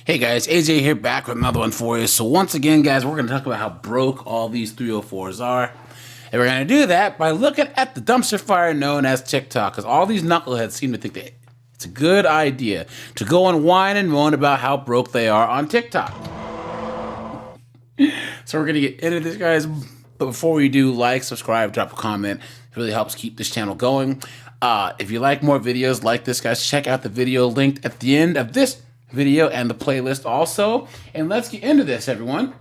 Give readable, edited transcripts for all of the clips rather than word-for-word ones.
Hey guys, AJ here back with another one for you. So once again, guys, we're going to talk about how broke all these 304s are. And we're going to do that by looking at the dumpster fire known as TikTok. Because all these knuckleheads seem to think that it's a good idea to go and whine and moan about how broke they are on TikTok. So we're going to get into this, guys. But before we do, like, subscribe, drop a comment. It really helps keep this channel going. If you like more videos like this, guys, check out the video linked at the end of this video and the playlist also. And let's get into this, everyone.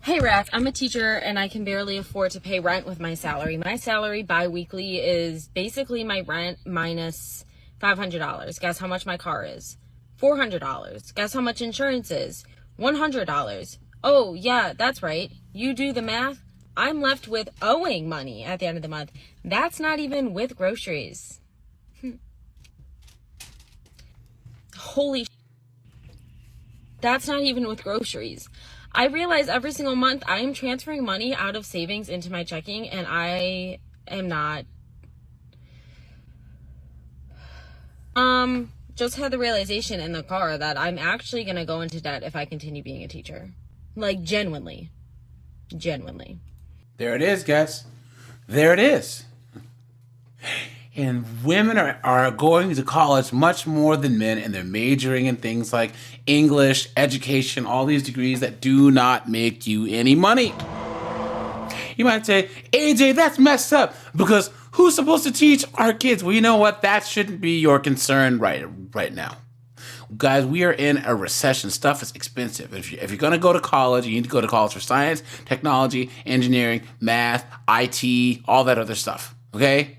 Hey Raf, I'm a teacher and I can barely afford to pay rent with my salary. My salary bi-weekly is basically my rent minus $500. Guess how much my car is? $400. Guess how much insurance is? $100. Oh yeah, that's right. You do the math. I'm left with owing money at the end of the month. That's not even with groceries. Holy That's not even with groceries. I realize every single month I am transferring money out of savings into my checking and I am not. Just had the realization in the car that I'm actually going to go into debt if I continue being a teacher. Like, genuinely. Genuinely. There it is, guys. There it is. And women are going to college much more than men, and they're majoring in things like English, education, all these degrees that do not make you any money. You might say, AJ, that's messed up, because who's supposed to teach our kids? Well, you know what? That shouldn't be your concern right now. Guys, we are in a recession. Stuff is expensive. If you're going to go to college, you need to go to college for science, technology, engineering, math, IT, all that other stuff, okay?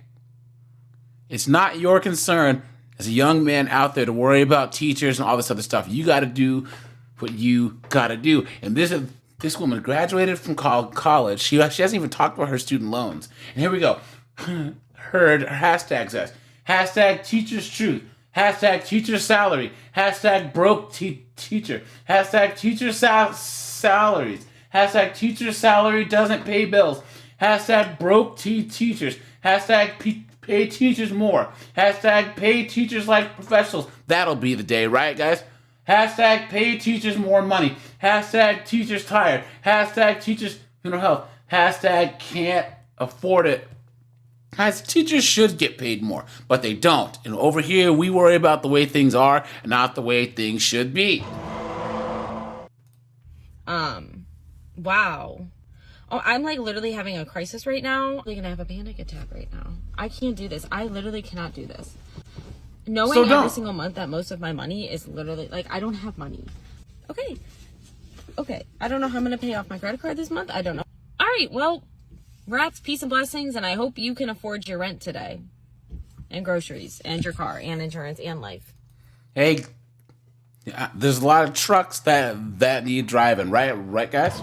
It's not your concern as a young man out there to worry about teachers and all this other stuff. You got to do what you got to do. And this woman graduated from college. She hasn't even talked about her student loans. And here we go. Her hashtag says, hashtag teacher's truth, hashtag teacher salary, hashtag broke teacher, hashtag teacher salaries, hashtag teacher salary doesn't pay bills, hashtag broke teachers, hashtag pay teachers more. Hashtag pay teachers like professionals. That'll be the day, right, guys? Hashtag pay teachers more money. Hashtag teachers tired. Hashtag teachers mental health. Hashtag can't afford it. Guys, teachers should get paid more, but they don't. And over here, we worry about the way things are and not the way things should be. Wow. Oh, I'm like literally having a crisis right now. I'm gonna have a panic attack right now. I can't do this. I literally cannot do this. Knowing every single month that most of my money is literally like, I don't have money. Okay. I don't know how I'm gonna pay off my credit card this month. I don't know. All right. Well, rats, peace and blessings. And I hope you can afford your rent today and groceries and your car and insurance and life. Hey, there's a lot of trucks that need driving, right, guys?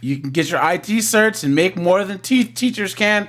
You can get your IT certs and make more than teachers can.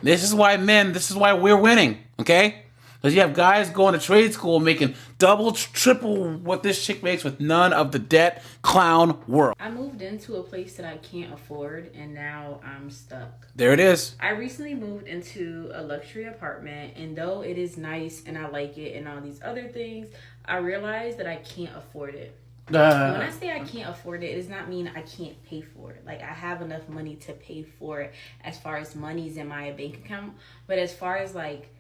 This is why we're winning, okay? Because you have guys going to trade school making double, triple what this chick makes with none of the debt clown world. I moved into a place that I can't afford and now I'm stuck. There it is. I recently moved into a luxury apartment, and though it is nice and I like it and all these other things, I realized that I can't afford it. When I say I can't afford it, it does not mean I can't pay for it. Like, I have enough money to pay for it as far as money's in my bank account. But as far as, like,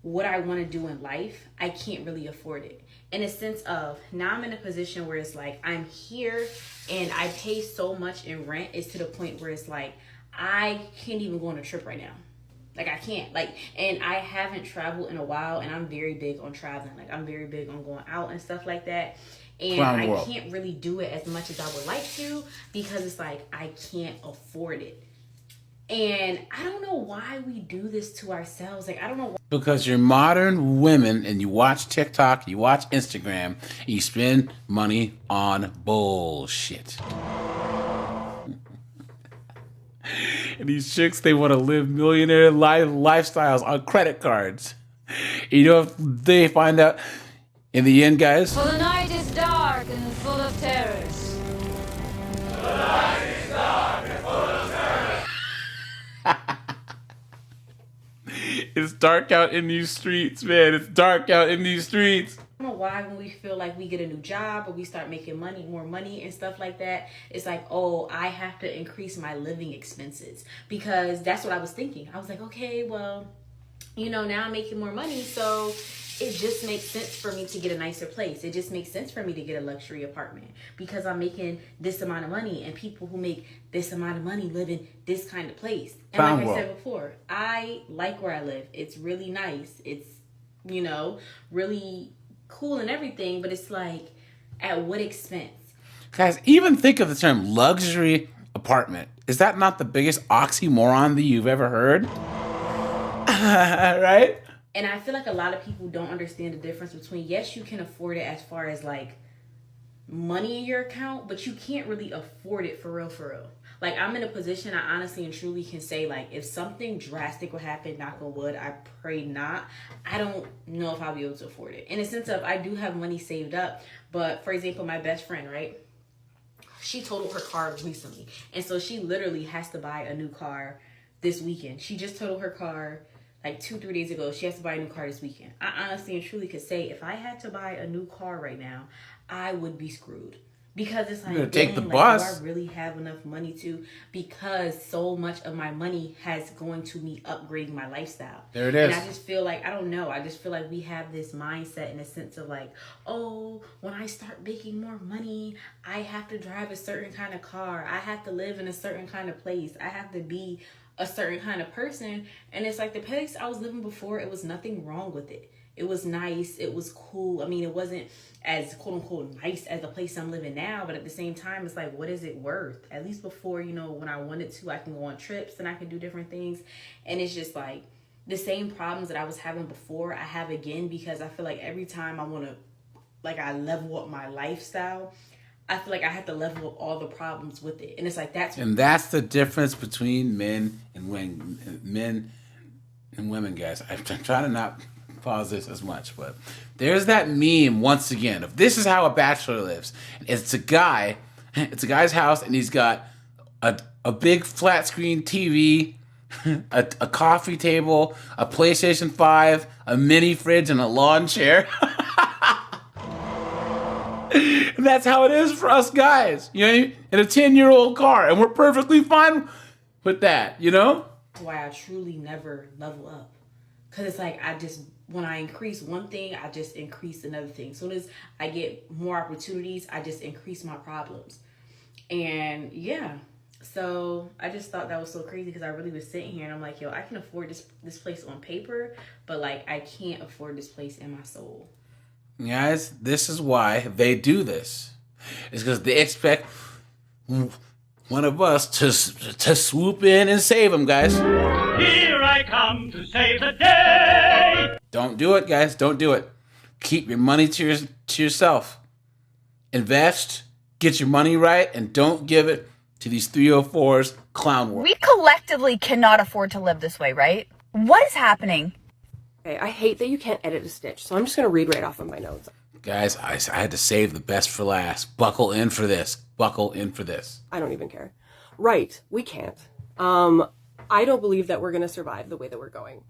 what I want to do in life, I can't really afford it. In a sense of, now I'm in a position where it's like, I'm here and I pay so much in rent. It's to the point where it's like, I can't even go on a trip right now. Like, I can't. Like, and I haven't traveled in a while, and I'm very big on traveling. Like, I'm very big on going out and stuff like that. And I can't really do it as much as I would like to because it's like I can't afford it. And I don't know why we do this to ourselves. Like, I don't know why. Because you're modern women and you watch TikTok, you watch Instagram, and you spend money on bullshit. And these chicks, they want to live millionaire lifestyles on credit cards. You know, if they find out in the end, guys. For the night is dark and full of terrors. For the night is dark and full of terrors. It's dark out in these streets, man. It's dark out in these streets. I don't know why when we feel like we get a new job or we start making more money and stuff like that, it's like, oh, I have to increase my living expenses, because that's what I was thinking. I was like, okay, well, now I'm making more money, so it just makes sense for me to get a nicer place. It just makes sense for me to get a luxury apartment because I'm making this amount of money, and people who make this amount of money live in this kind of place. And like I said before, I like where I live. It's really nice. It's, really cool and everything, but it's like, at what expense? Guys, even think of the term luxury apartment. Is that not the biggest oxymoron that you've ever heard? Right? And I feel like a lot of people don't understand the difference between, yes, you can afford it as far as like money in your account, but you can't really afford it for real, for real. Like, I'm in a position I honestly and truly can say, like, if something drastic would happen, knock on wood, I pray not, I don't know if I'll be able to afford it. In a sense of, I do have money saved up, but for example, my best friend, right? She totaled her car recently. And so she literally has to buy a new car this weekend. She just totaled her car like 2-3 days ago. She has to buy a new car this weekend. I honestly and truly could say, if I had to buy a new car right now, I would be screwed. Because it's like, take the like, bus. do I really have enough money to? Because so much of my money has going to me upgrading my lifestyle. There it is. And I just feel like, I don't know. I just feel like we have this mindset in a sense of like, oh, when I start making more money, I have to drive a certain kind of car. I have to live in a certain kind of place. I have to be a certain kind of person. And it's like, the place I was living before, it was nothing wrong with it. It was nice. It was cool. I mean, it wasn't as quote unquote nice as the place I'm living now, but at the same time, it's like, what is it worth? At least before, when I wanted to, I can go on trips and I can do different things. And it's just like the same problems that I was having before, I have again, because I feel like every time I want to, like, I level up my lifestyle, I feel like I have to level up all the problems with it. And it's like, that's the difference between men and women, guys. I'm trying to not pause this as much, but there's that meme once again of, this is how a bachelor lives. It's a guy's house, and he's got a big flat screen TV, a coffee table, a PlayStation 5, a mini fridge, and a lawn chair. And that's how it is for us guys, in a 10-year-old car, and we're perfectly fine with that, why I truly never level up. Because it's like, when I increase one thing, I just increase another thing. As soon as I get more opportunities, I just increase my problems. And yeah, so I just thought that was so crazy, because I really was sitting here and I'm like, yo, I can afford this place on paper, but like, I can't afford this place in my soul. Guys, this is why they do this. It's because they expect one of us to swoop in and save them, guys. Here I come to save the day. Don't do it, guys. Don't do it. Keep your money to yourself. Invest, get your money right, and don't give it to these 304s clown world. We collectively cannot afford to live this way, right? What is happening? Okay, I hate that you can't edit a stitch, so I'm just going to read right off of my notes. Guys, I had to save the best for last. Buckle in for this. Buckle in for this. I don't even care. Right, we can't. I don't believe that we're going to survive the way that we're going.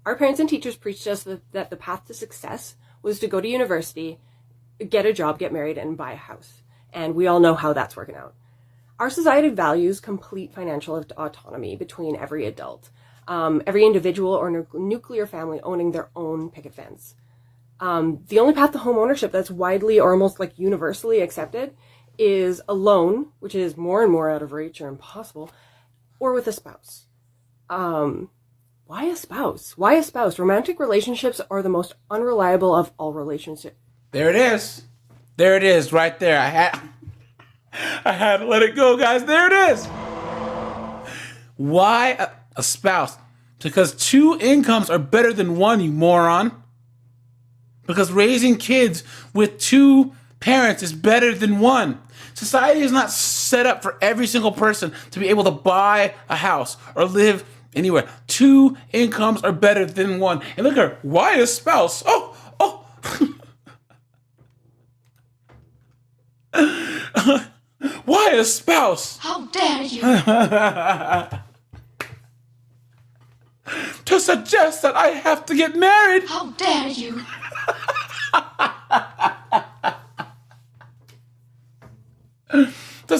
Our parents and teachers preached us that the path to success was to go to university, get a job, get married, and buy a house. And we all know how that's working out. Our society values complete financial autonomy between every adult. Every individual or nuclear family owning their own picket fence. The only path to home ownership that's widely or almost like universally accepted is a loan, which is more and more out of reach or impossible, or with a spouse. Why a spouse? Why a spouse? Romantic relationships are the most unreliable of all relationships. There it is. There it is, right there. I had to let it go, guys. There it is. Why a spouse? Because 2 incomes are better than 1, you moron. Because raising kids with 2 parents is better than 1. Society is not set up for every single person to be able to buy a house or live anywhere. 2 incomes are better than 1. And look at her. Why a spouse? Oh. Why a spouse? How dare you! To suggest that I have to get married. How dare you!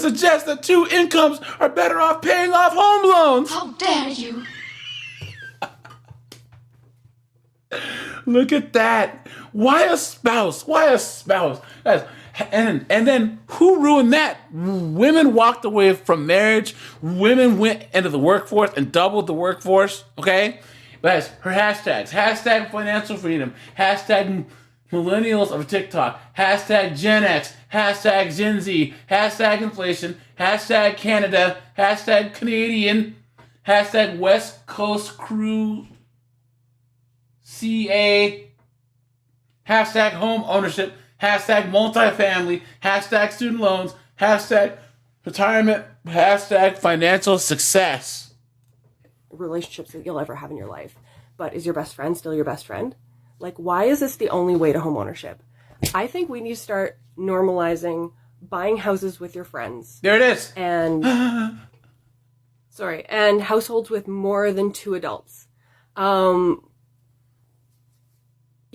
suggest that two incomes are better off paying off home loans. How dare you? Look at that. Why a spouse? Why a spouse? Guys, and then who ruined that? Women walked away from marriage. Women went into the workforce and doubled the workforce. Okay? Guys, her hashtags. Hashtag financial freedom. Hashtag millennials of TikTok. Hashtag Gen X. Hashtag Gen Z. Hashtag inflation. Hashtag Canada. Hashtag Canadian. Hashtag West Coast Crew. CA, hashtag home ownership, hashtag multifamily, hashtag student loans, hashtag retirement, hashtag financial success. Relationships that you'll ever have in your life. But is your best friend still your best friend? Like, why is this the only way to home ownership? I think we need to start normalizing buying houses with your friends. There it is. And, and households with more than 2 adults.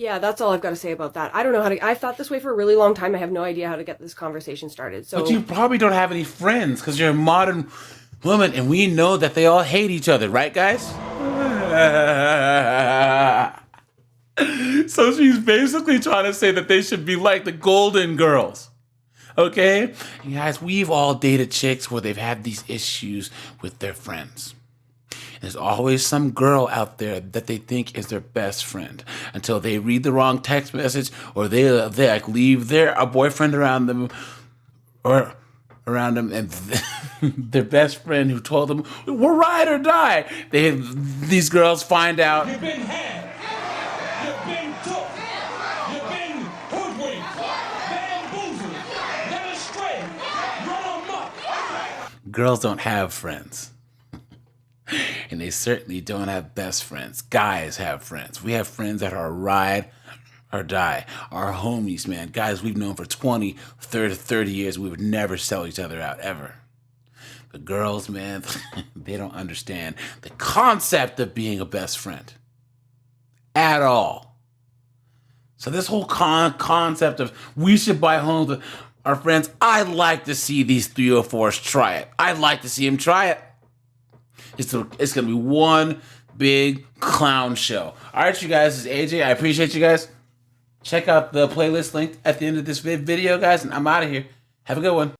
Yeah, that's all I've got to say about that. I don't know how to... I've thought this way for a really long time. I have no idea how to get this conversation started. So, but you probably don't have any friends because you're a modern woman and we know that they all hate each other, right, guys? So she's basically trying to say that they should be like the Golden Girls. Okay? And guys, we've all dated chicks where they've had these issues with their friends. There's always some girl out there that they think is their best friend until they read the wrong text message or they like leave their boyfriend around them and their best friend who told them we're ride or die. These girls find out you've been had, you've been took, you've been hoodwinked, bamboozled, led astray, run amok. Girls don't have friends. And they certainly don't have best friends. Guys have friends. We have friends that are ride or die. Our homies, man. Guys we've known for 20, 30 years. We would never sell each other out, ever. The girls, man, they don't understand the concept of being a best friend. At all. So this whole concept of we should buy homes with our friends, I'd like to see these 304s try it. I'd like to see them try it. It's going to be one big clown show. All right, you guys, this is AJ. I appreciate you guys. Check out the playlist linked at the end of this video, guys, and I'm out of here. Have a good one.